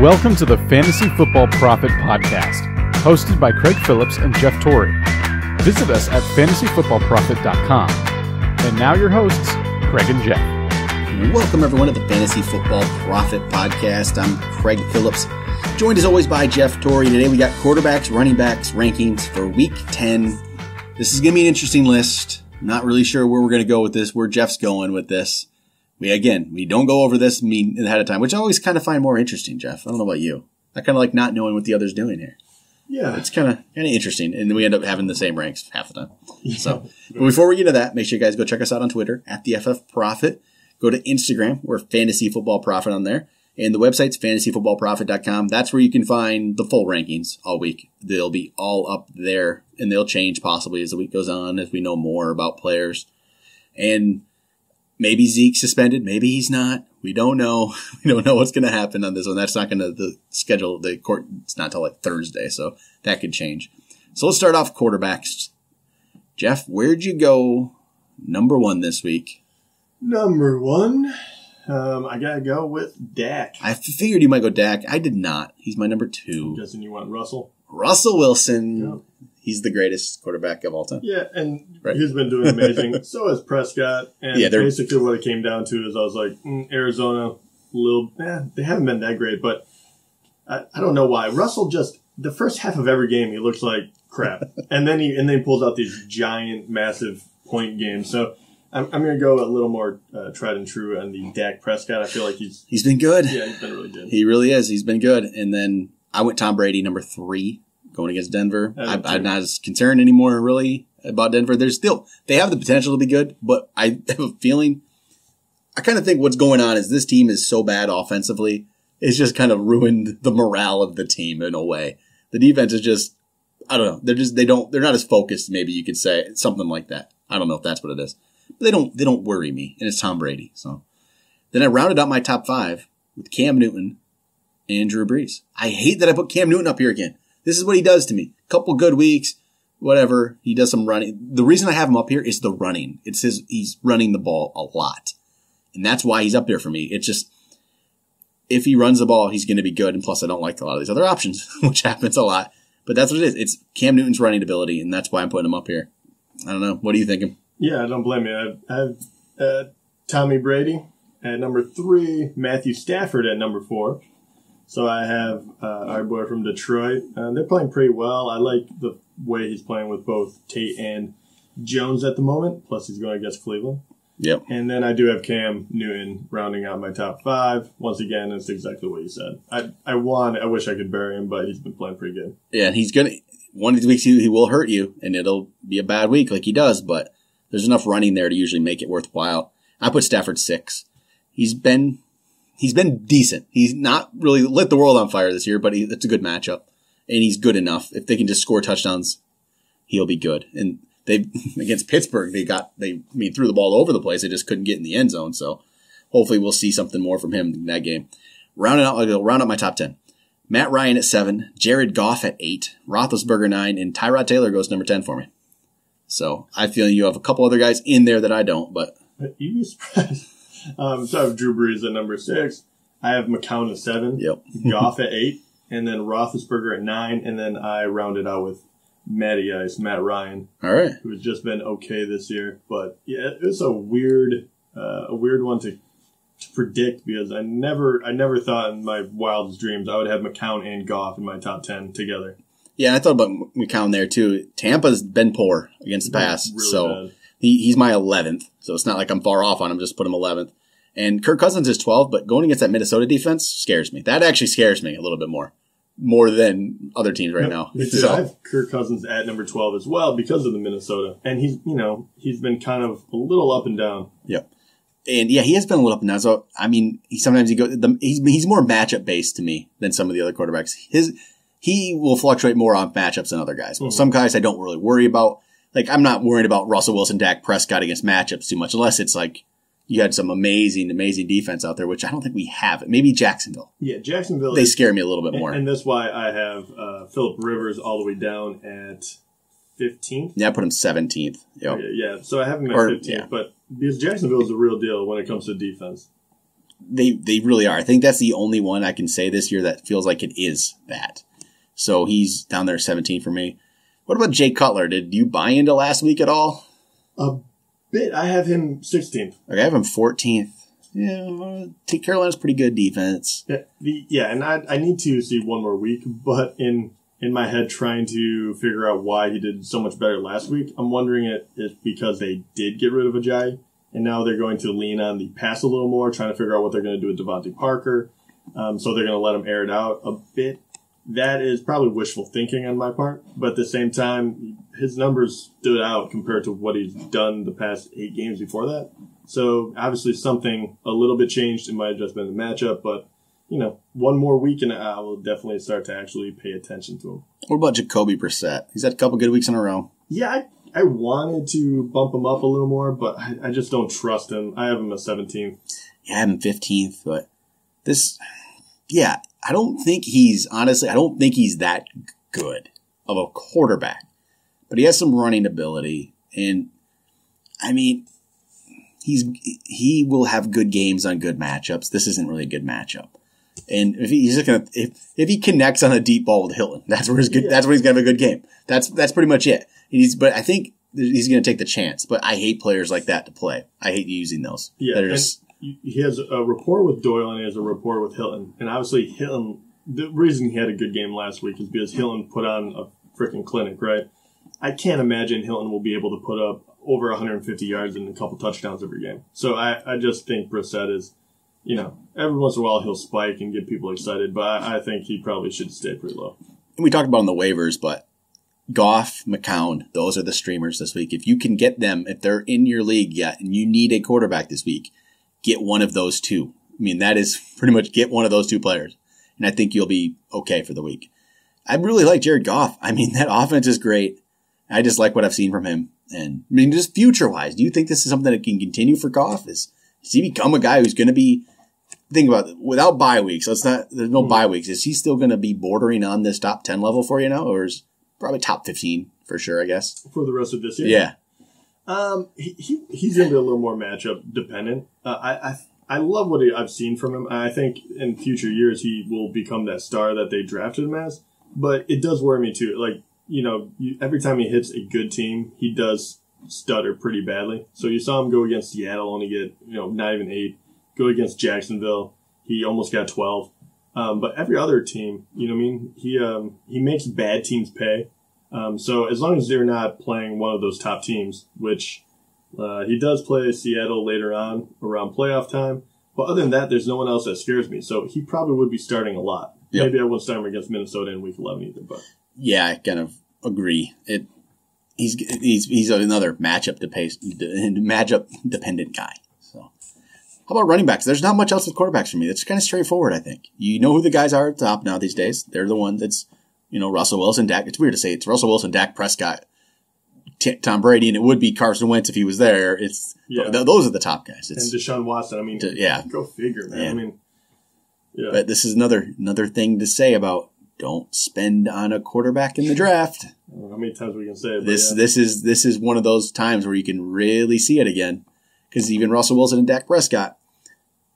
Welcome to the Fantasy Football Prophet podcast, hosted by Craig Phillips and Jeff Torrey. Visit us at fantasyfootballprophet.com. And now your hosts, Craig and Jeff. Welcome everyone to the Fantasy Football Prophet podcast. I'm Craig Phillips, joined as always by Jeff Torrey. Today we got quarterbacks, running backs, rankings for Week 10. This is going to be an interesting list. Not really sure where we're going to go with this, where Jeff's going with this. We don't go over this ahead of time, which I always kind of find more interesting, Jeff. I don't know about you. I kind of like not knowing what the other's doing here. Yeah. It's kind of interesting, and we end up having the same ranks half the time. So, but before we get into that, make sure you guys go check us out on Twitter, at the FF Prophet. Go to Instagram, we're Fantasy Football Prophet on there. And the website's fantasyfootballprophet.com. That's where you can find the full rankings all week. They'll be all up there, and they'll change possibly as the week goes on, as we know more about players. And maybe Zeke's suspended. Maybe he's not. We don't know. We don't know what's going to happen on this one. That's not going to, the schedule, the court, it's not until like Thursday, so that could change. So let's start off quarterbacks. Jeff, where'd you go number one this week? Number one, I got to go with Dak. I figured you might go Dak. I did not. He's my number two. I'm guessing you want Russell? Russell Wilson. Yeah. He's the greatest quarterback of all time. Yeah, and He's been doing amazing. So has Prescott. And basically what it came down to is I was like, Arizona, they haven't been that great, but I don't know why. Russell just, the first half of every game, he looks like crap. and then he pulls out these giant, massive point games. So I'm going to go a little more tried and true on the Dak Prescott. I feel like he's been good. Yeah, he's been really good. He really is. He's been good. And then I went Tom Brady, number 3. Going against Denver. I'm not as concerned anymore, really, about Denver. They have the potential to be good, but I have a feeling, I kind of think what's going on is this team is so bad offensively, it's just kind of ruined the morale of the team in a way. The defense is just, I don't know, they're not as focused, maybe you could say, something like that. I don't know if that's what it is. But they don't worry me, and it's Tom Brady. So then I rounded out my top 5 with Cam Newton and Drew Brees. I hate that I put Cam Newton up here again. This is what he does to me. Couple good weeks, whatever. He does some running. The reason I have him up here is the running. He's running the ball a lot. And that's why he's up there for me. It's just, if he runs the ball, he's going to be good. And plus, I don't like a lot of these other options, which happens a lot. But that's what it is. It's Cam Newton's running ability, and that's why I'm putting him up here. I don't know. What are you thinking? Yeah, I don't blame you. I have Tommy Brady at number 3, Matthew Stafford at number 4. So I have our boy from Detroit. They're playing pretty well. I like the way he's playing with both Tate and Jones at the moment. Plus, he's going against Cleveland. Yep. And then I do have Cam Newton rounding out my top 5. Once again, it's exactly what you said. I wish I could bury him, but he's been playing pretty good. Yeah, and he's going to, one of these weeks he will hurt you, and it'll be a bad week like he does, but there's enough running there to usually make it worthwhile. I put Stafford 6. He's been decent. He's not really lit the world on fire this year, but it's a good matchup. And he's good enough. If they can just score touchdowns, he'll be good. And against Pittsburgh, they threw the ball over the place. They just couldn't get in the end zone. So hopefully we'll see something more from him in that game. I'll round out my top 10. Matt Ryan at 7, Jared Goff at 8, Roethlisberger 9, and Tyrod Taylor goes number 10 for me. So I feel you have a couple other guys in there that I don't, but you'd be surprised. So I have Drew Brees at number 6. I have McCown at 7. Yep. Goff at 8. And then Roethlisberger at 9. And then I rounded out with Matty Ice, Matt Ryan. All right. Who has just been okay this year. But yeah, it's a weird one to predict because I never thought in my wildest dreams I would have McCown and Goff in my top 10 together. Yeah, I thought about McCown there too. Tampa's been poor against the pass. Really so bad. He's my 11th, so it's not like I'm far off on him, just put him 11th. And Kirk Cousins is 12, but going against that Minnesota defense scares me. That actually scares me a little bit more than other teams right now. So I have Kirk Cousins at number 12 as well because of the Minnesota. And he's been kind of a little up and down. Yep. And yeah, he has been a little up and down. So, I mean, he's more matchup based to me than some of the other quarterbacks. He will fluctuate more on matchups than other guys. Well, some guys I don't really worry about. Like, I'm not worried about Russell Wilson, Dak Prescott against matchups too much, unless it's like you had some amazing defense out there, which I don't think we have. Maybe Jacksonville. Yeah, Jacksonville. They scare me a little bit more. And that's why I have Phillip Rivers all the way down at 15th. Yeah, I put him 17th. Yep. Yeah, so I have him at 15th, but because Jacksonville is the real deal when it comes to defense. They really are. I think that's the only one I can say this year that feels like it is that. So he's down there 17 for me. What about Jay Cutler? Did you buy into last week at all? A bit. I have him 16th. Okay, I have him 14th. Yeah, Carolina's pretty good defense. Yeah, and I need to see one more week, but in my head trying to figure out why he did so much better last week, I'm wondering if because they did get rid of Ajayi, and now they're going to lean on the pass a little more, trying to figure out what they're going to do with Devontae Parker. So they're going to let him air it out a bit. That is probably wishful thinking on my part, but at the same time, his numbers stood out compared to what he's done the past 8 games before that. So obviously something a little bit changed. It might have just been the matchup, but one more week and I will definitely start to actually pay attention to him. What about Jacoby Brissett? He's had a couple good weeks in a row. Yeah, I wanted to bump him up a little more, but I just don't trust him. I have him at 17th. Yeah, I have him 15th, but I don't think he's that good of a quarterback. But he has some running ability, and I mean, he will have good games on good matchups. This isn't really a good matchup. And if he connects on a deep ball with Hilton, that's where that's where he's gonna have a good game. That's pretty much it. But I think he's gonna take the chance. But I hate players like that to play. I hate using those. Yeah, he has a rapport with Doyle and he has a rapport with Hilton. And obviously Hilton, the reason he had a good game last week is because Hilton put on a freaking clinic, right? I can't imagine Hilton will be able to put up over 150 yards and a couple touchdowns every game. So I just think Brissett is, every once in a while he'll spike and get people excited, but I think he probably should stay pretty low. We talked about on the waivers, but Goff, McCown, those are the streamers this week. If you can get them, if they're in your league yet and you need a quarterback this week, get one of those two. I mean, that is pretty much get one of those two players. And I think you'll be okay for the week. I really like Jared Goff. I mean, that offense is great. I just like what I've seen from him. And I mean, just future-wise, do you think this is something that can continue for Goff? Does he become a guy who's going to be, think about it, without bye weeks, there's no bye weeks. Is he still going to be bordering on this top 10 level for you now? Or is probably top 15 for sure, I guess? For the rest of this year? Yeah. He's going to be a little more matchup dependent. I love what I've seen from him. I think in future years he will become that star that they drafted him as. But it does worry me too. Like, every time he hits a good team, he does stutter pretty badly. So you saw him go against Seattle, only get, not even 8. Go against Jacksonville, he almost got 12. But every other team, he makes bad teams pay. So as long as they're not playing one of those top teams, which he does play Seattle later on around playoff time. But other than that, there's no one else that scares me. So he probably would be starting a lot. Yep. Maybe I wouldn't start him against Minnesota in Week 11 either. But yeah, I kind of agree. He's another matchup dependent guy. So how about running backs? There's not much else with quarterbacks for me. It's kind of straightforward, I think. You know who the guys are at the top now these days. They're the ones that's, Russell Wilson, Dak. It's weird to say it's Russell Wilson, Dak Prescott, Tom Brady, and it would be Carson Wentz if he was there. Those are the top guys. And Deshaun Watson. I mean, go figure, man. Yeah. I mean, yeah. But this is another thing to say about don't spend on a quarterback in the draft. I don't know how many times we can say it. This is one of those times where you can really see it again, because even Russell Wilson and Dak Prescott,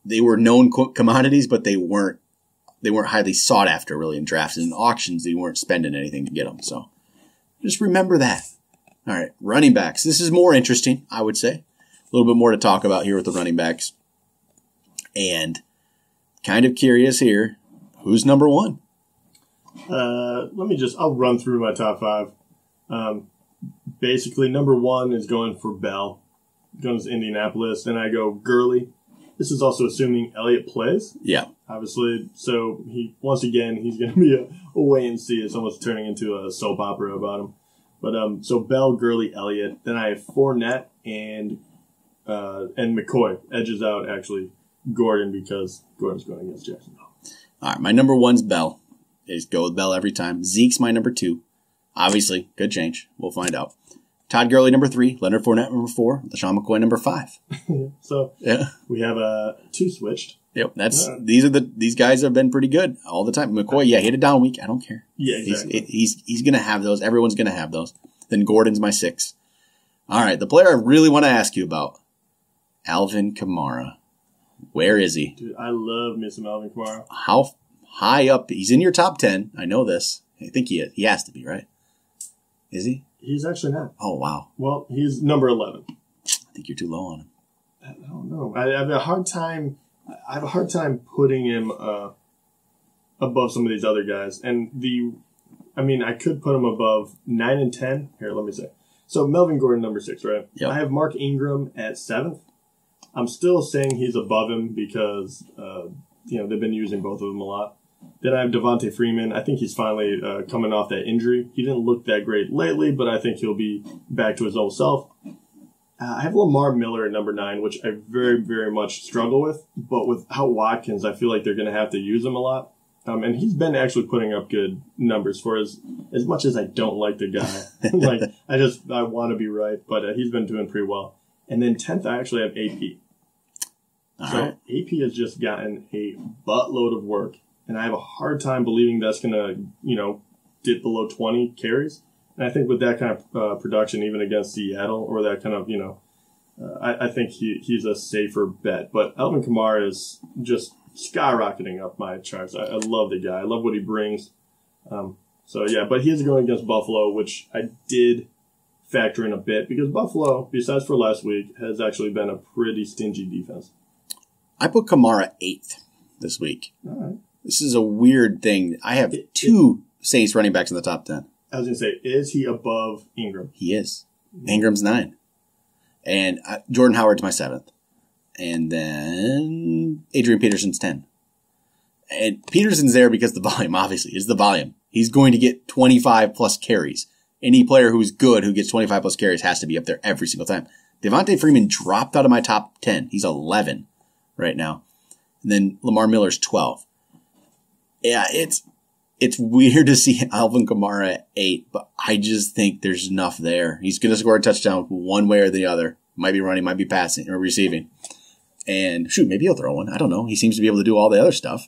they were known commodities, but they weren't highly sought after really in drafts and in auctions. They weren't spending anything to get them. So just remember that. All right, running backs. This is more interesting, I would say. A little bit more to talk about here with the running backs. And kind of curious here, who's number 1? I'll run through my top 5. Basically, number 1 is going for Bell. Goes to Indianapolis. Then I go Gurley. This is also assuming Elliott plays. Yeah. Obviously. So he's going to be a wait and see. It's almost turning into a soap opera about him. But, so Bell, Gurley, Elliott. Then I have Fournette and McCoy. Edges out, actually, Gordon, because Gordon's going against Jacksonville. All right. My number 1's Bell. Just go with Bell every time. Zeke's my number 2. Obviously, good change. We'll find out. Todd Gurley, number 3. Leonard Fournette, number 4. LaShawn McCoy, number 5. So we have 2 switched. Yep, these guys have been pretty good all the time. McCoy, he had a down week. I don't care. Yeah, exactly. He's going to have those. Everyone's going to have those. Then Gordon's my 6. All right, the player I really want to ask you about, Alvin Kamara. Where is he? Dude, I love me some Alvin Kamara. How high up? He's in your top 10. I know this. I think he is. He has to be, right? Is he? He's actually not. Oh, wow. Well, he's number 11. I think you're too low on him. I don't know. I have a hard time putting him above some of these other guys. And I could put him above 9 and 10. Here, let me say. So Melvin Gordon, number 6, right? Yep. I have Mark Ingram at 7th. I'm still saying he's above him because, they've been using both of them a lot. Then I have Devontae Freeman. I think he's finally coming off that injury. He didn't look that great lately, but I think he'll be back to his old self. I have Lamar Miller at number 9, which I very, very much struggle with. But without Watkins, I feel like they're going to have to use him a lot. And he's been actually putting up good numbers for as much as I don't like the guy. I want to be right, but he's been doing pretty well. And then 10th, I actually have AP. AP has just gotten a buttload of work. And I have a hard time believing that's going to, dip below 20 carries. And I think with that kind of production, even against Seattle, or that kind of, I think he's a safer bet. But Alvin Kamara is just skyrocketing up my charts. I love the guy. I love what he brings. But he is going against Buffalo, which I did factor in a bit because Buffalo, besides for last week, has actually been a pretty stingy defense. I put Kamara 8th this week. All right. This is a weird thing. I have two Saints running backs in the top 10. I was going to say, is he above Ingram? He is. Ingram's 9. And Jordan Howard's my 7th. And then Adrian Peterson's 10. And Peterson's there because the volume, obviously, is the volume. He's going to get 25 plus carries. Any player who's good who gets 25 plus carries has to be up there every single time. Devontae Freeman dropped out of my top 10. He's 11 right now. And then Lamar Miller's 12. Yeah, it's weird to see Alvin Kamara at 8, but I just think there's enough there. He's going to score a touchdown one way or the other. Might be running, might be passing or receiving. And maybe he'll throw one. I don't know. He seems to be able to do all the other stuff.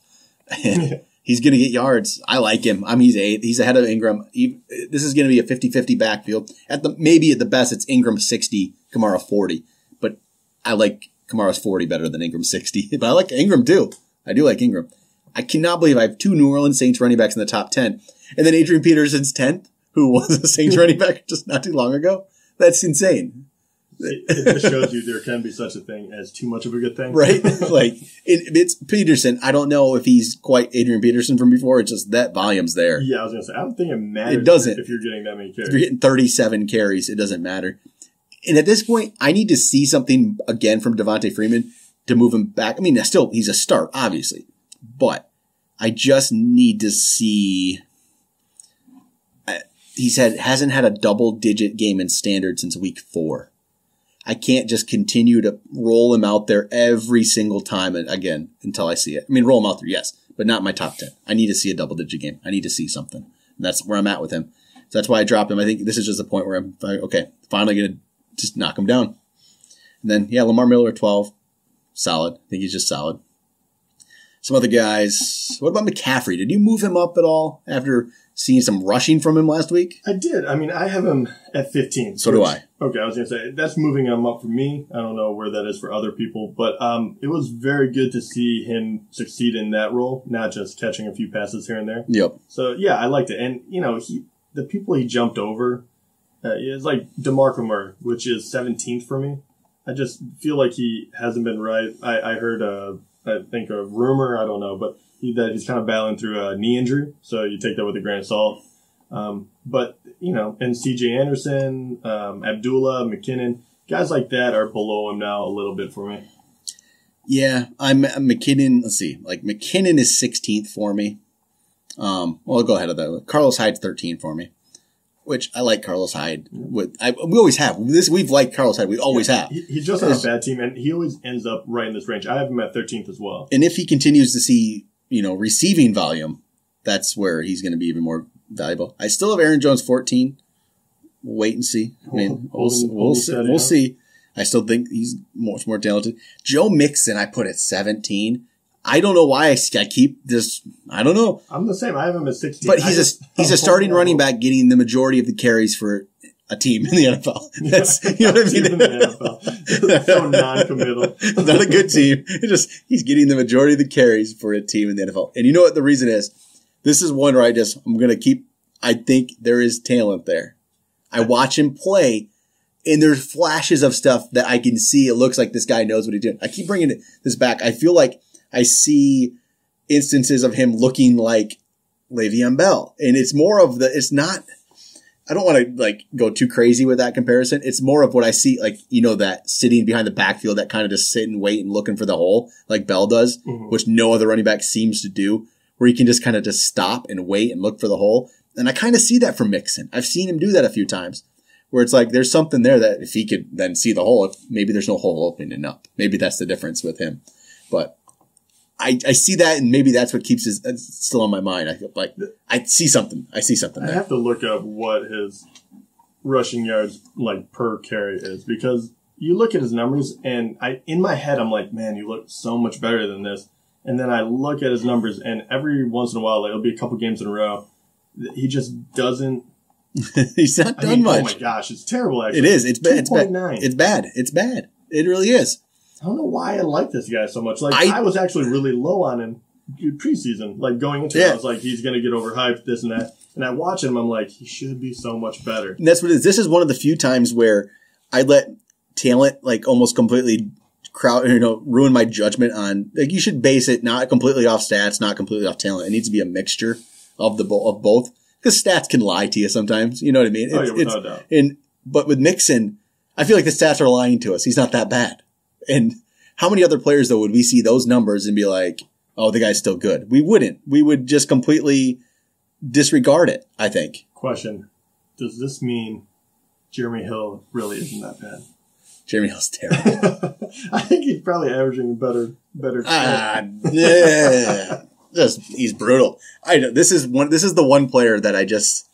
And he's going to get yards. I like him. He's 8th. He's ahead of Ingram. This is going to be a 50-50 backfield. Maybe at the best, it's Ingram 60, Kamara 40. But I like Kamara's 40 better than Ingram's 60. But I like Ingram too. I do like Ingram. I cannot believe I have 2 New Orleans Saints running backs in the top 10. And then Adrian Peterson's 10th, who was a Saints running back just not too long ago. That's insane. It just shows you there can be such a thing as too much of a good thing. Right? It's Peterson. I don't know if he's quite Adrian Peterson from before. It's just that volume's there. Yeah, I was going to say, I don't think it matters. It doesn't. If you're getting that many carries. If you're getting 37 carries, it doesn't matter. And at this point, I need to see something again from Devontae Freeman to move him back. I mean, still, he's a start, obviously. But I just need to see. Hasn't had a double-digit game in standard since week 4. I can't just continue to roll him out there every single time again until I see it. I mean, roll him out there, yes, but not my top 10. I need to see a double-digit game. I need to see something. And that's where I'm at with him. So that's why I dropped him. I think this is just the point where I'm finally going to just knock him down. And then, Lamar Miller, 12. Solid. I think he's just solid. Some other guys. What about McCaffrey? Did you move him up at all after seeing some rushing from him last week? I did. I mean, I have him at 15. So do I. Okay, I was going to say, that's moving him up for me. I don't know where that is for other people. But it was very good to see him succeed in that role, not just catching a few passes here and there. Yep. So, I liked it. And, the people he jumped over, it's like DeMarco Murray, which is 17th for me. I just feel like he hasn't been right. I heard, I think a rumor, I don't know, but that he's kind of battling through a knee injury. So you take that with a grain of salt. But, and C.J. Anderson, Abdullah, McKinnon, guys like that are below him now a little bit for me. Yeah, I'm McKinnon. Let's see. McKinnon is 16th for me. I'll go ahead of that. Carlos Hyde's 13 for me, which I like Carlos Hyde. We always have. We've liked Carlos Hyde. We always have. He's just on a bad team, and he always ends up right in this range. I have him at 13th as well. And if he continues to see, receiving volume, that's where he's going to be even more valuable. I still have Aaron Jones 14. We'll wait and see. I mean, we'll see. I still think he's much more talented. Joe Mixon, I put at 17. I don't know why I keep this. I don't know. I'm the same. I have him at 16. But he's a starting running back getting the majority of the carries for a team in the NFL. That's, you know what I mean? In the NFL. So non-committal. Not a good team. He's getting the majority of the carries for a team in the NFL. And you know what the reason is? This is one where I think there is talent there. I watch him play, and there's flashes of stuff that I can see. It looks like this guy knows what he's doing. I keep bringing this back. I feel like I see instances of him looking like Le'Veon Bell. And it's more of it's not, I don't want to like go too crazy with that comparison. It's more of what I see, like, you know, that sitting behind the backfield, that kind of just sit and wait and looking for the hole like Bell does, which no other running back seems to do, where you can just kind of just stop and wait and look for the hole. And I kind of see that from Mixon. I've seen him do that a few times where it's like there's something there that if he could then see the hole, if maybe there's no hole opening up. Maybe that's the difference with him. But I see that, and maybe that's what keeps his still on my mind. I see something. I see something there. I have to look up what his rushing yards like per carry is, because you look at his numbers, and in my head I'm like, man, you look so much better than this. And then I look at his numbers, and every once in a while, like, it'll be a couple games in a row, he just doesn't. He's not done much. Oh my gosh, it's terrible. Actually, it is. It's bad. 2.9. It's bad. It's bad. It really is. I don't know why I like this guy so much. Like I was actually really low on him preseason. Like going into it, I was like, he's going to get overhyped, this and that. And I watch him, I'm like, he should be so much better. And that's what it is. This is one of the few times where I let talent like almost completely ruin my judgment on, like, you should base it not completely off stats, not completely off talent. It needs to be a mixture of both, because stats can lie to you sometimes. You know what I mean? Without doubt. But with Mixon, I feel like the stats are lying to us. He's not that bad. And how many other players though would we see those numbers and be like, oh, the guy's still good? We wouldn't. We would just completely disregard it, I think. Question. Does this mean Jeremy Hill really isn't that bad? Jeremy Hill's terrible. I think he's probably averaging better. Yeah. He's brutal. I know this is the one player that I just,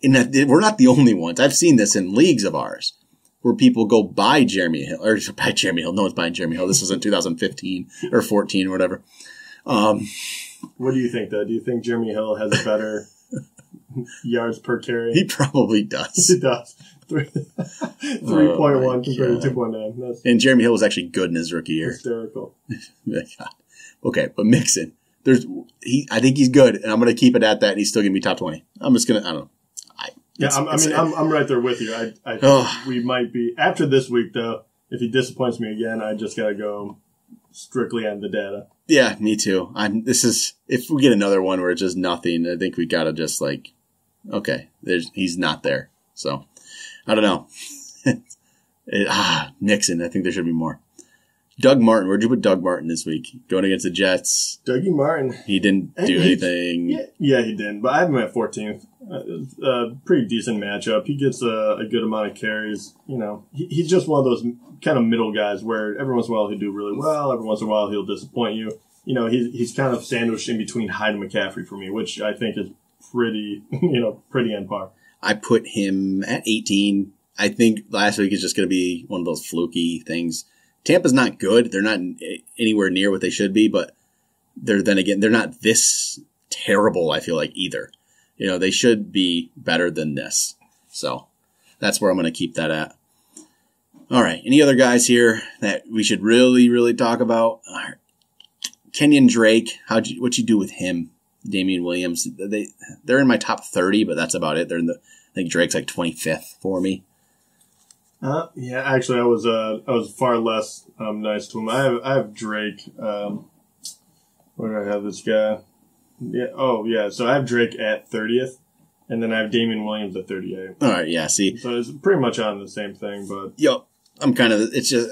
we're not the only ones. I've seen this in leagues of ours where people go buy Jeremy Hill, or buy Jeremy Hill. No one's buying Jeremy Hill. This was in 2015 or 14 or whatever. What do you think though? Do you think Jeremy Hill has a better yards per carry? He probably does. He does. 3.1 compared to 2.9. And Jeremy Hill was actually good in his rookie year. Hysterical. Okay, but Mixon, I think he's good, and I'm going to keep it at that. And he's still going to be top 20. I'm just going to, I don't know. I'm right there with you. I think we might be after this week though. If he disappoints me again, I just got to go strictly on the data. Yeah, me too. If we get another one where it's just nothing, I think we got to just like, okay, he's not there. So I don't know. Mixon, I think there should be more. Doug Martin, where'd you put Doug Martin this week? Going against the Jets. Dougie Martin. He didn't do anything. Yeah, he didn't. But I have him at 14th. Pretty decent matchup. He gets a good amount of carries. You know, he's just one of those kind of middle guys where every once in a while he'll do really well. Every once in a while he'll disappoint you. You know, he's kind of sandwiched in between Hyde and McCaffrey for me, which I think is pretty on par. I put him at 18. I think last week is just going to be one of those fluky things. Tampa's not good. They're not anywhere near what they should be, but they're not this terrible, I feel like, either. You know, they should be better than this. So that's where I'm going to keep that at. All right. Any other guys here that we should really, really talk about? Kenyon Drake. What you do with him? Damian Williams. They're in my top 30, but that's about it. I think Drake's like 25th for me. Yeah, actually, I was far less nice to him. I have Drake. Where do I have this guy? Yeah. So I have Drake at 30th, and then I have Damian Williams at 38. All right, yeah. See, so it's pretty much on the same thing, but I'm kind of. It's just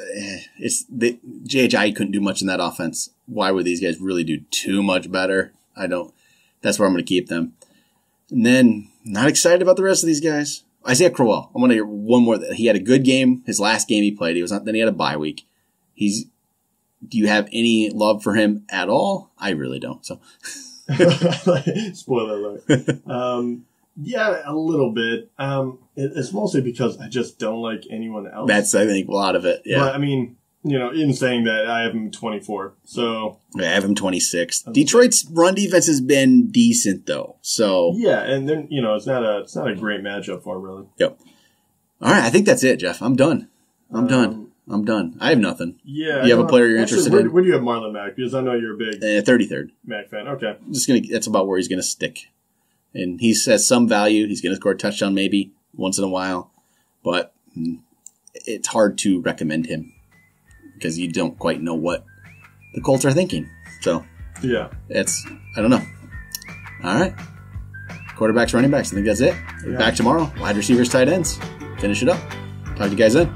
JHI couldn't do much in that offense. Why would these guys really do too much better? I don't. That's where I'm going to keep them. And then not excited about the rest of these guys. Isaiah Crowell. I'm going to hear one more. He had a good game. His last game he played. Then he had a bye week. Do you have any love for him at all? I really don't. So, spoiler alert. Yeah, a little bit. It's mostly because I just don't like anyone else. That's, I think, a lot of it. Yeah. But I mean, in saying that, I have him 24. So I have him 26. Detroit's run defense has been decent though. So yeah, and then it's not a great matchup for him really. Yep. All right, I think that's it, Jeff. I'm done. I'm done. I have nothing. Yeah. You have a player you're interested in? Where do you have Marlon Mack? Because I know you're a big 33rd Mack fan. Okay. That's about where he's going to stick. And he has some value. He's going to score a touchdown maybe once in a while. But it's hard to recommend him because you don't quite know what the Colts are thinking. So, yeah. I don't know. All right. Quarterbacks, running backs. I think that's it. Yeah. Back tomorrow. Wide receivers, tight ends. Finish it up. Talk to you guys then.